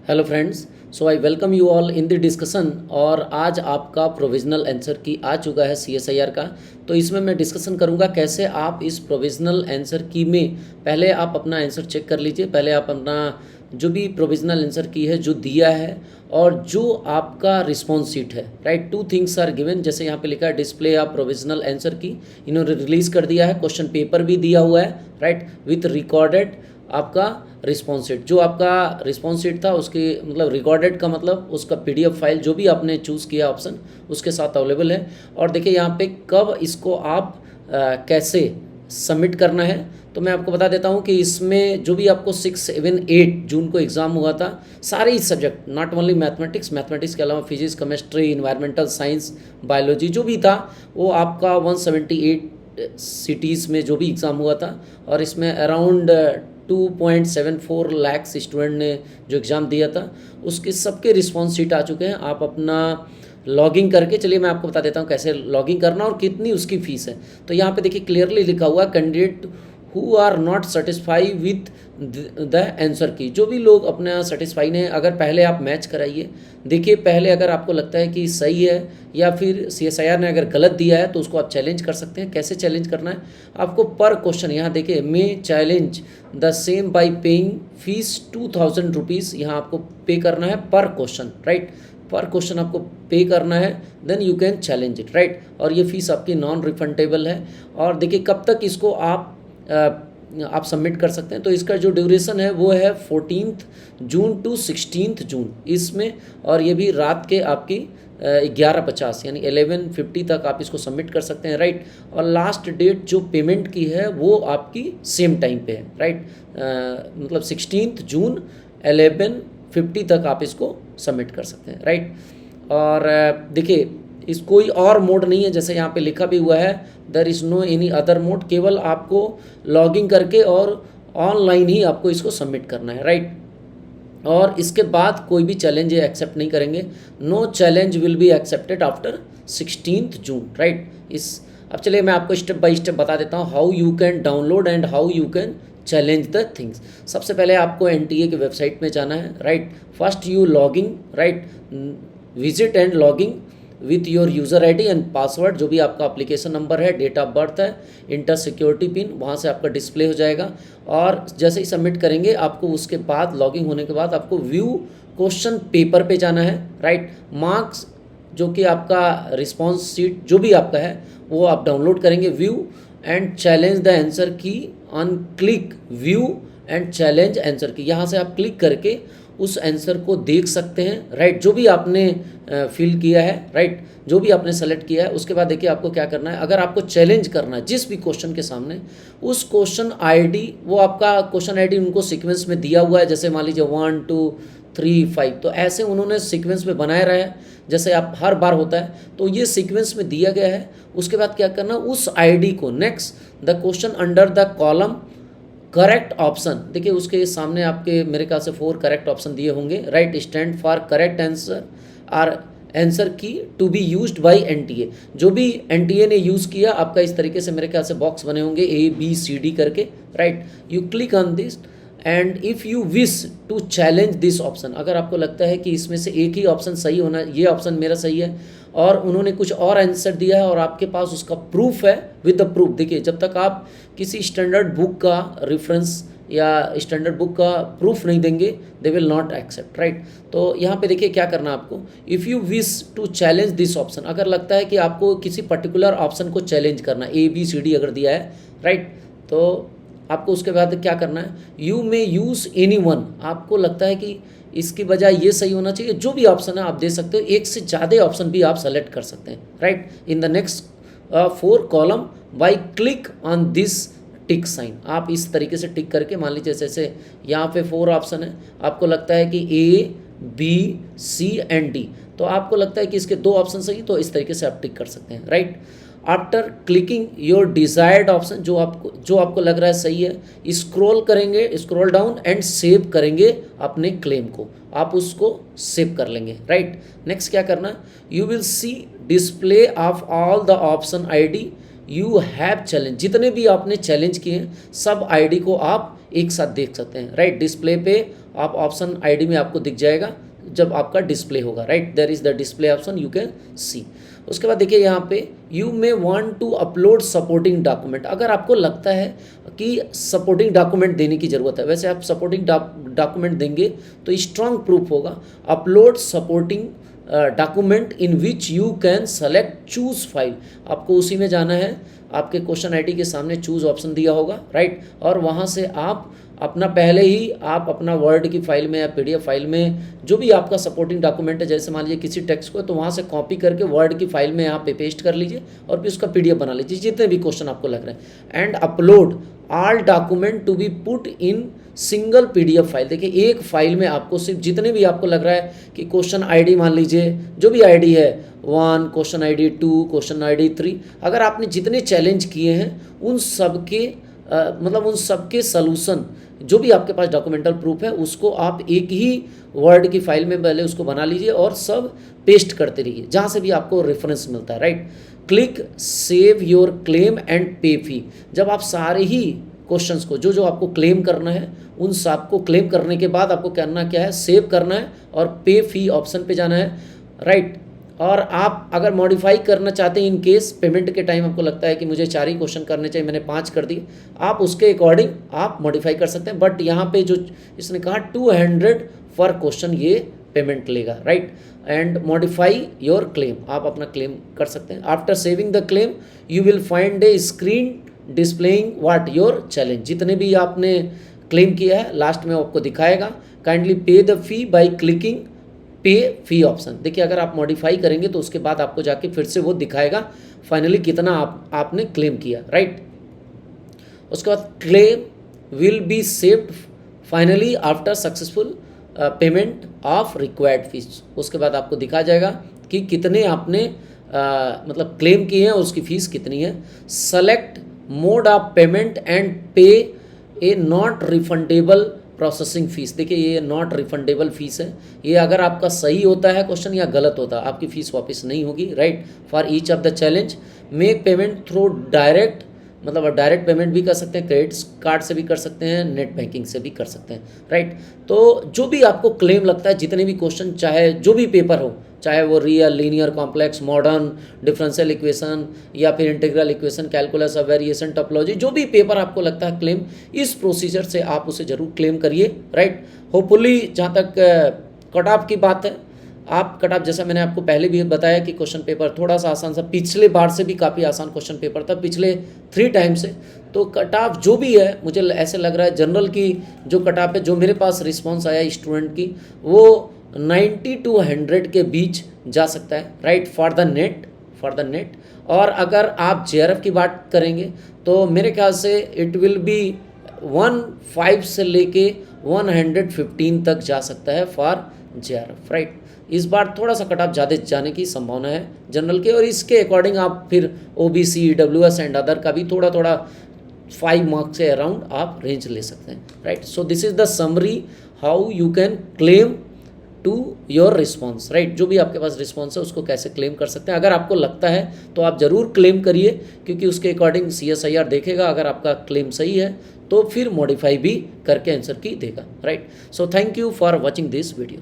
Hello friends, so I welcome you all in the discussion. और आज आपका provisional answer की आ चुका है CSIR का। तो इसमें मैं डिस्कशन करूंगा कैसे आप इस प्रोविजनल आंसर की में पहले आप अपना आंसर चेक कर लीजिए। पहले आप अपना जो भी प्रोविजनल आंसर की है जो दिया है और जो आपका रिस्पॉन्स शीट है, right, two things are given. जैसे यहाँ पे लिखा है डिस्प्ले ऑफ प्रोविजनल आंसर की, इन्होंने रिलीज़ कर दिया है। क्वेश्चन पेपर भी दिया हुआ है, राइट, विथ रिकॉर्डेड आपका रिस्पॉन्स शीट। जो आपका रिस्पॉन्स शीट था उसकी मतलब रिकॉर्डेड का मतलब उसका PDF फाइल जो भी आपने चूज़ किया ऑप्शन उसके साथ अवेलेबल है। और देखिए यहाँ पे कब इसको आप कैसे सबमिट करना है तो मैं आपको बता देता हूँ कि इसमें जो भी आपको 6, 7, 8 जून को एग्ज़ाम हुआ था, सारे ही सब्जेक्ट, नॉट ओनली मैथमेटिक्स के अलावा physics, chemistry, environmental science, biology जो भी था वो आपका 178 सिटीज़ में जो भी एग्ज़ाम हुआ था। और इसमें अराउंड 2.74 लाख स्टूडेंट ने जो एग्ज़ाम दिया था उसके सबके रिस्पॉन्स शीट आ चुके हैं। आप अपना लॉगिंग करके, चलिए मैं आपको बता देता हूँ कैसे लॉगिंग करना और कितनी उसकी फ़ीस है। तो यहाँ पे देखिए क्लियरली लिखा हुआ candidate who are not satisfy with the answer key. जो भी लोग अपना सेटिस्फाई नहीं है, अगर पहले आप मैच कराइए, देखिए पहले अगर आपको लगता है कि सही है या फिर CSIR ने अगर गलत दिया है तो उसको आप चैलेंज कर सकते हैं। कैसे चैलेंज करना है आपको? पर क्वेश्चन यहाँ देखिए, may challenge the same by paying fees 2000 rupees, यहाँ आपको पे करना है पर क्वेश्चन, राइट, पर क्वेश्चन आपको पे करना है, then you can challenge it, right. और ये फीस आपकी नॉन रिफंडेबल है। और देखिए कब तक इसको आप सबमिट कर सकते हैं। तो इसका जो ड्यूरेशन है वो है 14 जून टू 16 जून इसमें। और ये भी रात के आपकी 11:50 यानी 11:50 तक आप इसको सबमिट कर सकते हैं, राइट। और लास्ट डेट जो पेमेंट की है वो आपकी सेम टाइम पे है, राइट, मतलब 16 जून 11:50 तक आप इसको सबमिट कर सकते हैं, राइट। और देखिए इस कोई और मोड नहीं है, जैसे यहाँ पे लिखा भी हुआ है there is no any other mode. केवल आपको लॉगिंग करके और ऑनलाइन ही आपको इसको सबमिट करना है, राइट। और इसके बाद कोई भी चैलेंज ये एक्सेप्ट नहीं करेंगे। No challenge will be accepted after 16 June, right. अब चलिए मैं आपको स्टेप बाय स्टेप बता देता हूँ how you can download and how you can challenge the things. सबसे पहले आपको NTA की वेबसाइट में जाना है, right. First you logging, right, visit and logging with your user ID and password, जो भी आपका एप्लीकेशन नंबर है, डेट ऑफ बर्थ है, इंटर सिक्योरिटी पिन, वहाँ से आपका डिस्प्ले हो जाएगा। और जैसे ही सबमिट करेंगे आपको उसके बाद लॉगिंग होने के बाद आपको व्यू क्वेश्चन पेपर पे जाना है, राइट। मार्क्स जो कि आपका रिस्पॉन्स शीट जो भी आपका है वो आप डाउनलोड करेंगे, view and challenge the answer key on click view and challenge answer key. यहाँ से आप क्लिक करके उस आंसर को देख सकते हैं, राइट, जो भी आपने फिल किया है, राइट, जो भी आपने सेलेक्ट किया है। उसके बाद देखिए आपको क्या करना है, अगर आपको चैलेंज करना है जिस भी क्वेश्चन के सामने, उस क्वेश्चन ID, वो आपका क्वेश्चन ID उनको सीक्वेंस में दिया हुआ है, जैसे मान लीजिए 1, 2, 3, 5, तो ऐसे उन्होंने सीक्वेंस में बनाए रहे हैं जैसे आप हर बार होता है, तो ये सीक्वेंस में दिया गया है। उसके बाद क्या करना, उस ID को next the question under the column correct option, देखिए उसके सामने आपके मेरे ख्याल से 4 करेक्ट ऑप्शन दिए होंगे, right, stand for correct answer are answer key to be used by NTA। जो भी NTA ने यूज़ किया आपका इस तरीके से मेरे ख्याल से बॉक्स बने होंगे ABCD करके, right. You click on this and if you wish to challenge this option, अगर आपको लगता है कि इसमें से एक ही ऑप्शन सही होना, ये ऑप्शन मेरा सही है और उन्होंने कुछ और आंसर दिया है और आपके पास उसका प्रूफ है, विद द प्रूफ, देखिए जब तक आप किसी स्टैंडर्ड बुक का रेफरेंस या स्टैंडर्ड बुक का प्रूफ नहीं देंगे they will not accept, right. तो यहाँ पे देखिए क्या करना है आपको, if you wish to challenge this option, अगर लगता है कि आपको किसी पर्टिकुलर ऑप्शन को चैलेंज करना, ABCD अगर दिया है, राइट, तो आपको उसके बाद क्या करना है, यू मे यूज़ एनीवन, आपको लगता है कि इसकी बजाय ये सही होना चाहिए, जो भी ऑप्शन है आप दे सकते हो, एक से ज़्यादा ऑप्शन भी आप सेलेक्ट कर सकते हैं, right, in the next 4 column by click on this tick sign. आप इस तरीके से टिक करके, मान लीजिए जैसे यहाँ पे 4 ऑप्शन है, आपको लगता है कि A, B, C and D, तो आपको लगता है कि इसके 2 ऑप्शन सही, तो इस तरीके से आप टिक कर सकते हैं, right. After clicking your desired option, जो आपको लग रहा है सही है, स्क्रॉल करेंगे, स्क्रॉल डाउन एंड सेव करेंगे अपने क्लेम को, आप उसको सेव कर लेंगे, राइट। नेक्स्ट क्या करना है, you will see display of all the option ID you have challenge, जितने भी आपने चैलेंज किए हैं सब ID को आप एक साथ देख सकते हैं, राइट। डिस्प्ले पे आप ऑप्शन आईडी में आपको दिख जाएगा जब आपका डिस्प्ले होगा, right, there is the display option, you can see. उसके बाद देखिए यहाँ पे you may want to upload supporting document. अगर आपको लगता है कि सपोर्टिंग डॉक्यूमेंट देने की ज़रूरत है, वैसे आप सपोर्टिंग डॉक्यूमेंट देंगे तो स्ट्रॉन्ग प्रूफ होगा। Upload supporting document in which you can select choose file, आपको उसी में जाना है, आपके क्वेश्चन आईडी के सामने चूज ऑप्शन दिया होगा, राइट, और वहाँ से आप अपना पहले ही आप अपना वर्ड की फाइल में या पीडीएफ फाइल में जो भी आपका सपोर्टिंग डॉक्यूमेंट है, जैसे मान लीजिए किसी टेक्स्ट को, तो वहाँ से कॉपी करके वर्ड की फाइल में यहाँ पे पेस्ट कर लीजिए और फिर उसका पीडीएफ बना लीजिए जितने भी क्वेश्चन आपको लग रहे हैं। And upload all document to be put in single PDF file. देखिए एक फाइल में आपको सिर्फ जितने भी आपको लग रहा है कि क्वेश्चन आईडी मान लीजिए जो भी आईडी है 1, क्वेश्चन आईडी 2, क्वेश्चन आईडी 3, अगर आपने जितने चैलेंज किए हैं उन सब के मतलब उन सब के सलूशन जो भी आपके पास डॉक्यूमेंटल प्रूफ है उसको आप एक ही वर्ड की फाइल में पहले उसको बना लीजिए और सब पेस्ट करते रहिए जहाँ से भी आपको रेफरेंस मिलता है, right. Click save your claim and पे फी। जब आप सारे ही क्वेश्चंस को जो जो आपको क्लेम करना है उन सब को क्लेम करने के बाद आपको करना क्या है, सेव करना है और पे फी ऑप्शन पे जाना है, राइट। और आप अगर मॉडिफाई करना चाहते हैं इन केस पेमेंट के टाइम आपको लगता है कि मुझे 4 ही क्वेश्चन करने चाहिए, मैंने 5 कर दिए, आप उसके अकॉर्डिंग आप मॉडिफाई कर सकते हैं। बट यहाँ पे जो इसने कहा 200 पर क्वेश्चन ये पेमेंट लेगा, right. And modify your claim, आप अपना क्लेम कर सकते हैं। After saving the claim you will find A screen displaying what your challenge. जितने भी आपने क्लेम किया है लास्ट में आपको दिखाएगा। काइंडली पे द फी बाय क्लिकिंग पे फी ऑप्शन। देखिए अगर आप मॉडिफाई करेंगे तो उसके बाद आपको जाके फिर से वो दिखाएगा फाइनली कितना आपने क्लेम किया, राइट। उसके बाद claim will be saved finally after successful payment of required fees. उसके बाद आपको दिखा जाएगा कि कितने आपने मतलब क्लेम किए हैं और उसकी फ़ीस कितनी है। Select mode of payment and पे ए नॉट रिफंडेबल प्रोसेसिंग फ़ीस। देखिए ये नॉट रिफंडेबल फ़ीस है, ये अगर आपका सही होता है क्वेश्चन या गलत होता है आपकी फ़ीस वापस नहीं होगी, right. For each of the challenge make payment through direct, मतलब आप डायरेक्ट पेमेंट भी कर सकते हैं, क्रेडिट कार्ड से भी कर सकते हैं, नेट बैंकिंग से भी कर सकते हैं, राइट। तो जो भी आपको क्लेम लगता है, जितने भी क्वेश्चन चाहे जो भी पेपर हो, चाहे वो real, linear, complex, modern, differential equation या फिर integral equation, calculus of variation, topology, जो भी पेपर आपको लगता है क्लेम, इस प्रोसीजर से आप उसे जरूर क्लेम करिए, राइट। होपफुली जहाँ तक कट ऑफ की बात है, आप कट ऑफ जैसा मैंने आपको पहले भी बताया कि क्वेश्चन पेपर थोड़ा सा आसान सा, पिछले बार से भी काफ़ी आसान क्वेश्चन पेपर था पिछले 3 टाइम से। तो कट ऑफ जो भी है मुझे ऐसे लग रहा है जनरल की जो कट ऑफ है, जो मेरे पास रिस्पॉन्स आया स्टूडेंट की, वो 90 to 100 के बीच जा सकता है, राइट, फॉर द नेट। और अगर आप जेआरएफ की बात करेंगे तो मेरे ख्याल से इट विल बी 15 से लेके 115 तक जा सकता है फॉर जेआरएफ, राइट। इस बार थोड़ा सा कट ऑफ ज़्यादा जाने की संभावना है जनरल के, और इसके अकॉर्डिंग आप फिर ओबीसी, डब्ल्यूएस एंड अदर का भी थोड़ा थोड़ा 5 मार्क्स से अराउंड आप रेंज ले सकते हैं, right. So this is the summary how you can claim to your response, right. जो भी आपके पास रिस्पॉन्स है उसको कैसे क्लेम कर सकते हैं। अगर आपको लगता है तो आप ज़रूर क्लेम करिए, क्योंकि उसके अकॉर्डिंग CSIR देखेगा, अगर आपका क्लेम सही है तो फिर मॉडिफाई भी करके आंसर की देगा, right. So thank you for watching this video.